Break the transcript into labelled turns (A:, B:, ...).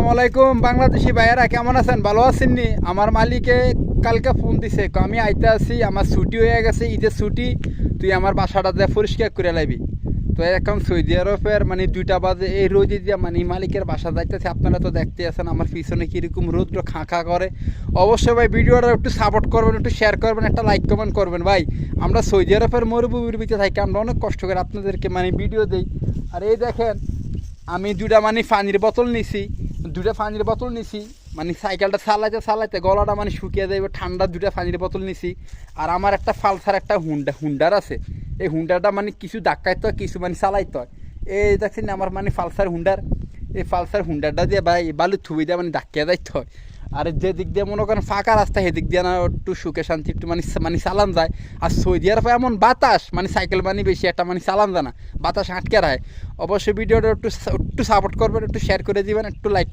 A: আসসালামু আলাইকুম বাংলাদেশি ভাইয়েরা, কেমন আছেন? ভালো আছেন নি? আমার মালিকে কালকে ফোন দিছে, আমি আইতে আছি, আমার ছুটি হয়ে গেছে, ঈদের ছুটি, তুই আমার বাসাটা দিয়ে পরিষ্কার করে লাইবি। তো এখন সৌদি আরবের মানে 2টা বাজে, এই রোদে দিয়ে মানে মালিকের বাসা যাইতেছে। আপনারা তো দেখতে আছেন আমার পিছনে কীরকম রোদ্র খাঁ খাঁ করে। অবশ্যই ভাই ভিডিওটা একটু সাপোর্ট করবেন, একটু শেয়ার করবেন, একটা লাইক কমেন্ট করবেন। ভাই আমরা সৌদি আরবের মরুভূমির ভিতরে থাকি, আমরা অনেক কষ্ট করে আপনাদেরকে মানে ভিডিও দিই। আর এই দেখেন আমি 2টা মানে পানির বোতল নিছি, 2টা পানির বোতল নিছি, মানে সাইকেলটা চালাইতে চালাইতে গলাটা মানে শুকিয়ে যাবে, ঠান্ডা 2টা পানির বোতল নিছি। আর আমার একটা পালসার একটা হুন্ডার আছে, এই হুন্ডারটা মানে কিছু ধাক্কাইতে হয়, কিছু মানে চালাইতে হয়। এই দেখছেন আমার মানে পালসার হুন্ডার, এই পালসার হুন্ডারটা দিয়ে ভাই বালু থুবি দিয়ে মানে ধাক্কিয়ে যাইতে হয়। আর যে দিক দিয়ে মনে করেন ফাঁকা রাস্তা, সেদিক দিয়ে না একটু সুখে শান্তি একটু মানে মানে চালান যায়। আর সৌদি আরবে এমন বাতাস, মানে সাইকেল মানে বেশি একটা মানে চালান যায় না, বাতাস আটকে রাখে। অবশ্যই ভিডিওটা একটু সাপোর্ট করবেন, একটু শেয়ার করে দিবেন, একটু লাইক